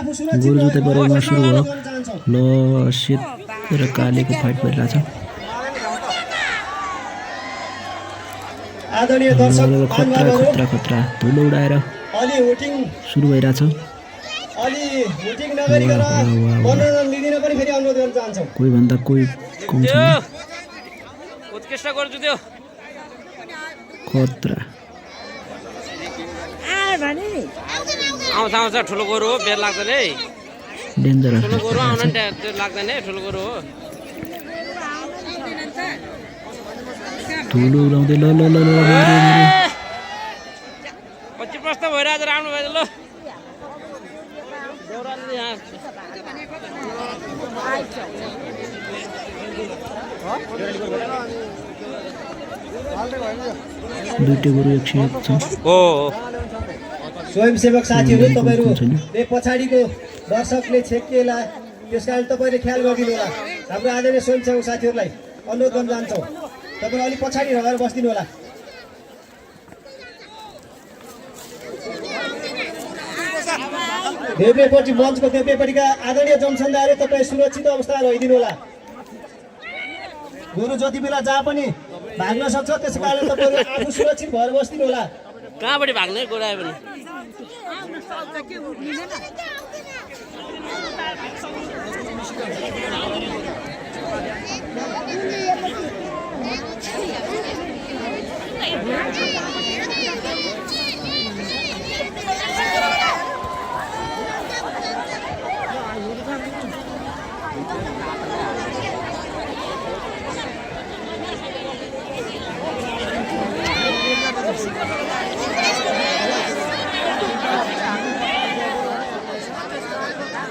गोरु जोते बराबरमा सुरु भयो। ल सेत र कालेको फाइट भइरहेछ। आदरणीय दर्शक खतरा खतरा धुलो उडाएर सुरु भइरहेछ। कोही भन्दा कोही कम छैन। खतरा आउँछ ठुलो गोरु हो, बेर लाग्दैन है। डेन्जरस ठुलो गोरु आउन नि लाग्दैन है, ठुलो गोरु हो। धुलो उडाउँदै ल ल ल ल पछि प्रश्न भइरहेछ, राम्रो भयो ल। दुईटै गोरु एकछिन छ। हो स्वयंसेवक साथीहरू, तपाईँहरूले पछाडिको दर्शकले छेकिएला, त्यस कारण तपाईँले ख्याल गरिदिनु होला। हाम्रो आदरणीय स्वयंसेवक साथीहरूलाई अनुरोध गर्न चाहन्छौँ, तपाईँ अलिक पछाडि रहेर बस्दिनु होला। देब्रेपट्टि मञ्चको देब्रेपट्टिका आदरणीय जनसमुदायहरू तपाईँ सुरक्षित अवस्थामा रहिदिनु होला। गोरु जति बेला जहाँ पनि भाग्न सक्छ, त्यस कारण तपाईँहरू आफू सुरक्षित भएर बस्दिनु होला। कहाँबाट भाग्ने गोरु आयो भने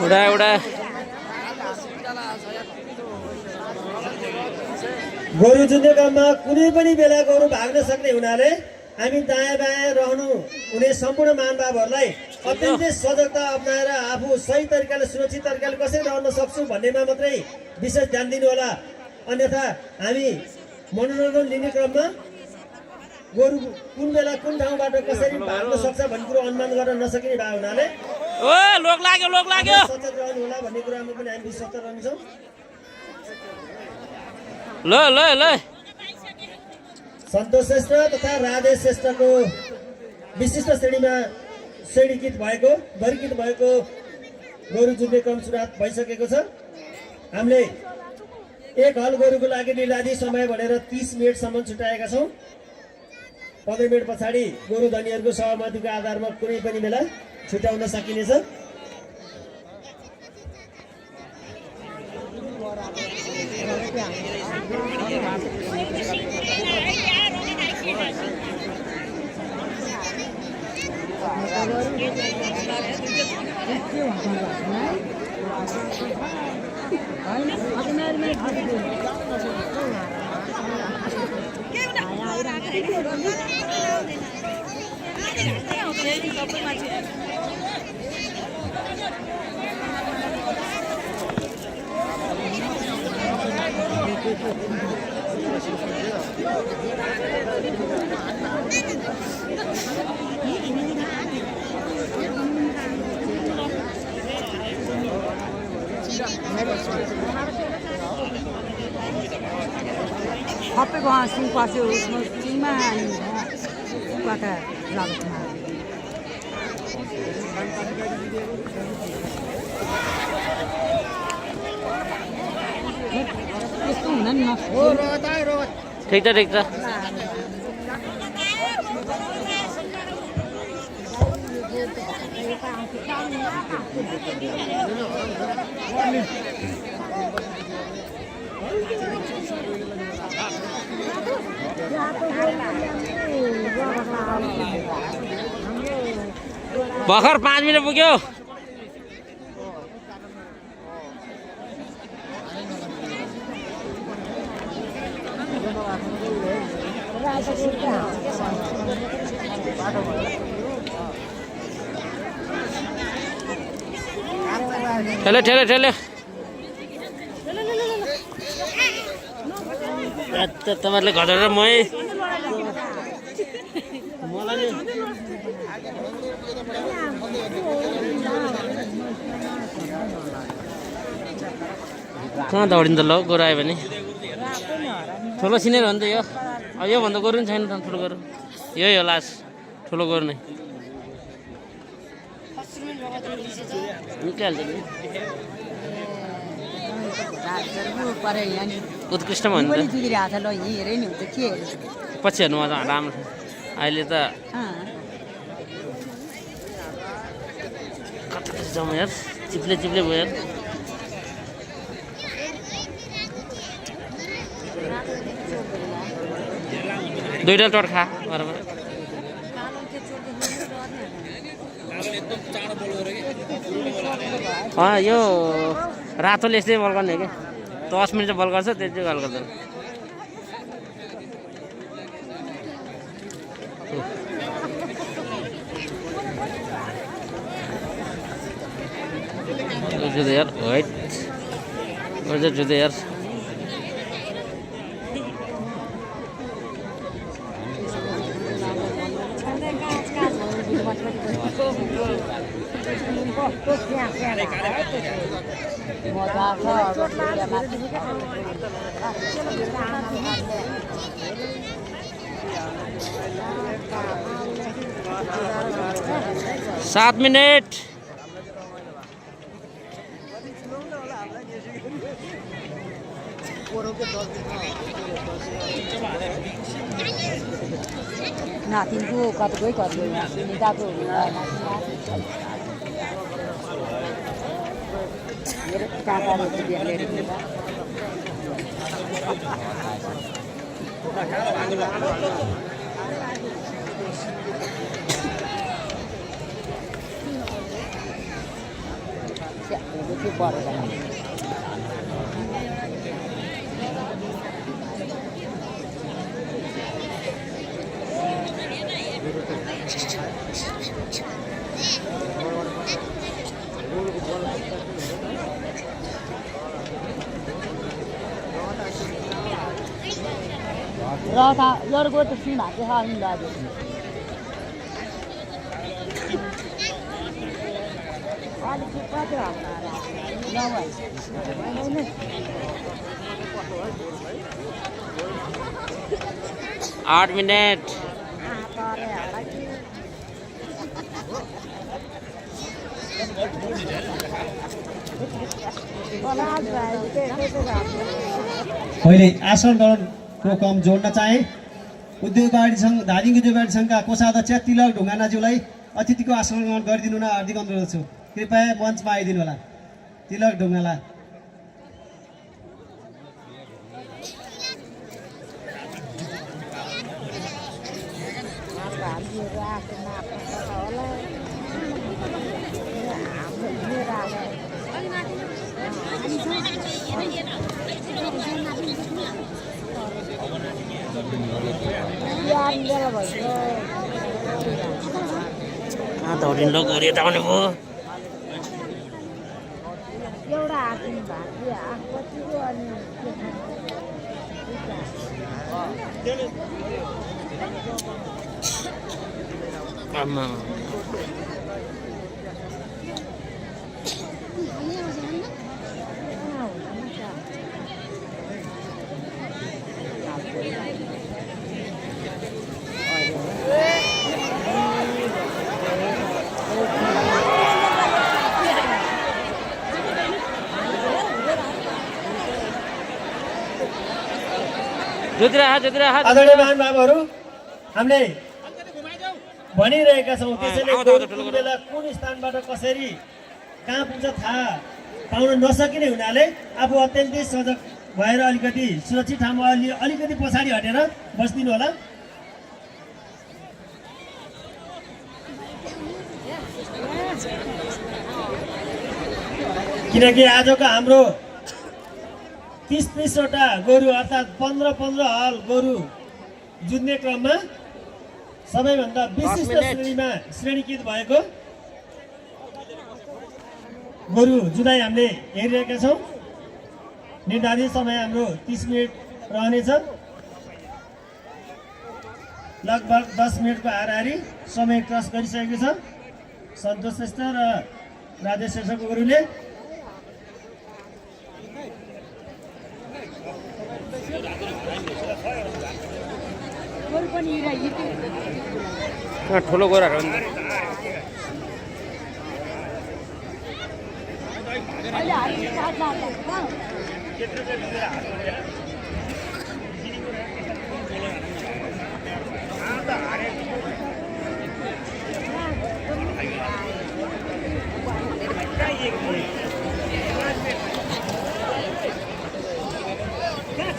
उडा गोरु जुन्ने काममा कुनै पनि बेला गोरु भाग्न सक्ने हुनाले हामी दायाँ बायाँ रहनु हुने सम्पूर्ण महानुभावहरूलाई अत्यन्तै सजगता अप्नाएर आफू सही तरिकाले सुरक्षित तरिकाले कसरी रहन सक्छौँ भन्नेमा मात्रै विशेष ध्यान दिनु होला। अन्यथा हामी मनोरञ्जन लिने क्रममा गोरु कुन बेला कुन ठाउँबाट कसरी भाग्न सक्छ भन्ने कुरो अनुमान गर्न नसकिने भए हुनाले लोक लाग्यो सचेत रहनु होला भन्ने कुरामा पनि हामी विश्वस्त रहन्छौँ। ल सन्तोष श्रेष्ठ तथा राधेश श्रेष्ठको विशिष्ट श्रेणीमा वर्गीकृत भएको गोरु जुन्ने क्रम सुरुवात भइसकेको छ। हामीले एक हल गोरुको लागि निर्धारित समय भनेर 30 मिनटसम्म छुट्याएका छौँ। 15 मिनट पछाडि गोरु धनीहरूको सहमतिको आधारमा कुनै पनि बेला छुट्याउन सकिनेछ। सबैको सिङ पास्यो उसमा सिङमा पाका लागतमा यस्तो हुँदैन न। ठिक छ भर्खर 5 मिनट पुग्यो। ठेले तपाईँहरूले घटेर मलाई कहाँ दौडिन्छ ल गोरु आयो भने ठुलो सिनेर हो नि त यो योभन्दा गोरु पनि छैन त ठुलो गोरु यही हो लास्ट ठुलो गोरु नै निक्लिहाल्छ नि उत्कृष्ट भयो नि त पछि हेर्नु त राम्रो अहिले त कता कति जाउँ यार चिप्ले चिप्ले भयो यार दुईटा टर्खा बराबर यो रातोले यस्तै बल गर्ने हो क्या 10 मिनट बल गर्छ त्यति गल गर्दैन जुदे यार वाइट जुदे यार सात मिनट नातिनको कतै निदाको मेरो काकाले बिहा लिएर रथा लड्को त सिम हाते हाल्नु लाग्यो अलिक कति आठ मिनट पहिले आसन को कम जोड्न चाहे उद्योग वाणिज्य सङ्घ धादिङ उद्योग वाणिज्य सङ्घका कोषाध्यक्ष तिलक ढुङ्गानाज्यूलाई अतिथिको आसन ग्रहण गरिदिनु न हार्दिक अनुरोध छु कृपया मञ्चमा आइदिनु होला तिलक ढुङ्गाना दौडिन लोक गोरी यताउने भयो आमा आदरणीय महानुभावहरू हामीले भनिरहेका छौँ त्यसैले कुन बेला कुन स्थानबाट कसरी कहाँ पुग्छ थाहा पाउन नसकिने हुनाले आफू अत्यन्तै सजग भएर अलिकति सुरक्षित ठाउँमा अलिकति पछाडि हटेर बस्दिनु होला किनकि आजको हाम्रो 30 वटा गोरु अर्थात् 15 हल गोरु जुत्ने क्रममा सबैभन्दा विशिष्ट श्रेणीमा श्रेणीकृत भएको गोरु जुधाइ हामीले हेरिरहेका छौँ निर्धारित समय हाम्रो 30 मिनट रहनेछ लगभग 10 मिनटको हाराहारी समय क्रस गरिसकेको छ सन्तोष श्रेष्ठ र राजेश शेषको गुरुले ठुलो गोराहरू हो नि त।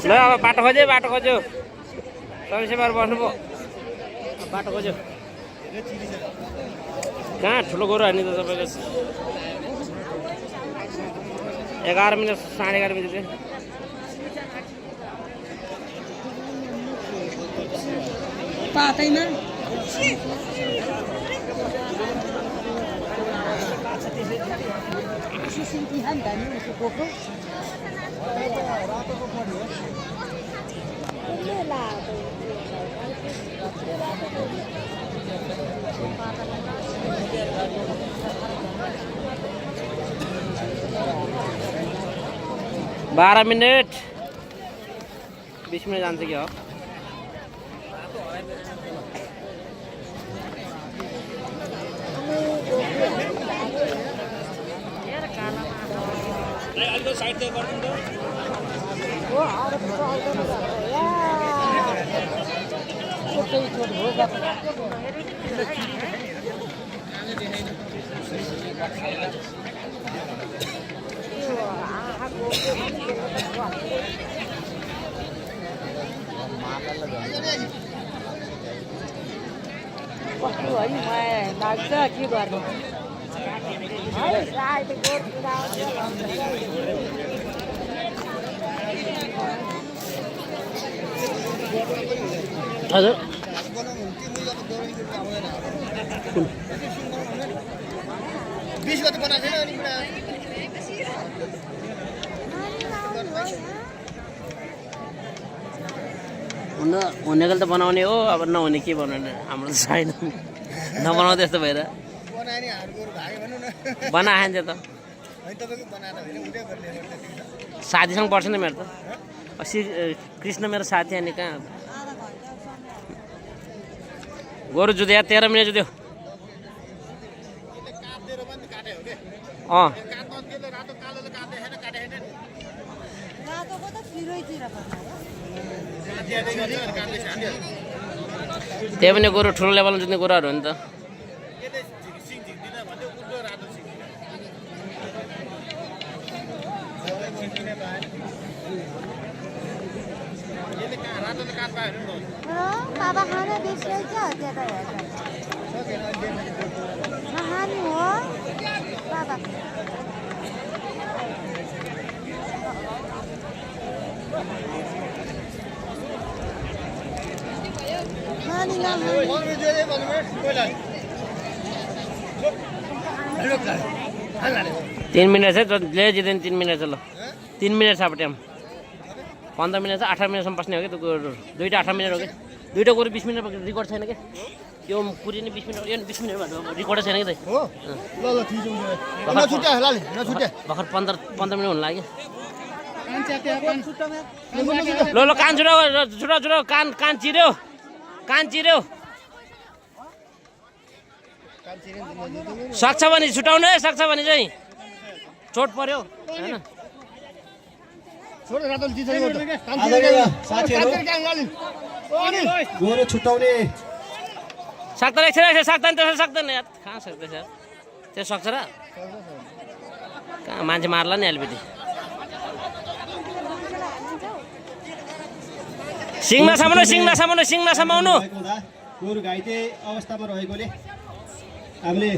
ल अब बाटो खोज्यो चौबिसेबार बस्नुभयो बाटो खोज्यो कहाँ ठुलो गोरु हान्ने त तपाईँको 11 मिनट 11:30 मिनट चाहिँ 12 मिनट 20 मिनट जान्छ कि हो लाग्छ के गर्नु हजुर हुनेको त बनाउने हो अब नहुने के बनाउने हाम्रो त छैन नबनाउँदै यस्तो भएर बनाएन त्यो त साथीसँग पर्छ नि मेरो त अस्ति कृष्ण मेरो साथी अनि कहाँ गोरु जुत्यो 13 मिनट जुत्यो त्यही पनि गोरु ठुलो लेभलमा जुत्ने गोरुहरू हो नि त बाबा खाना बिर्सेछ त्यता हेर्छ नखानु हो बाबा खानी नखानु 3 मिनट छ ले जिदैन 3 मिनट छ ल 3 मिनट छ अब टाइम 15 मिनट छ 18 मिनटसम्म बस्ने हो कि त्यो गोरु दुईटा 18 मिनट हो कि दुईटा गोरु 20 मिनट रिकर्ड छैन कि यो पुरै नि 20 मिनट यो 20 मिनट भन्दा रिकर्ड छैन कि त हो ल ल ठीक छ नछुट्या लाले नछुट्या भर्खर 15 मिनट हुन लाग्यो ल कान छुटा कान चिर्यो सक्छ भने छुटाउनु है सक्छ भने चाहिँ चोट पर्यो हैन साथीहरु गोरु छुटाउने सक्दैन यार कहाँ सक्दैछ त्यो सक्छ र कहाँ मान्छे मार्ला नि अलिकति सिङमा समाउनु गोरु घाइते अवस्थामा रहेकोले हामीले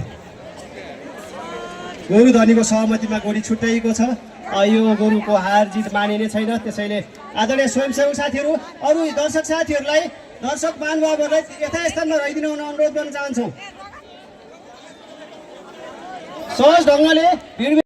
गोरु धनीको सहमतिमा गोरु छुट्याइएको छ यो गोरुको हार जित मानिने छैन त्यसैले आदरणीय स्वयंसेवक साथीहरू अरू दर्शक साथीहरूलाई दर्शक महानुभावहरूलाई यथास्थानमा रहिदिनु हुन अनुरोध गर्न चाहन्छौँ सहज ढङ्गले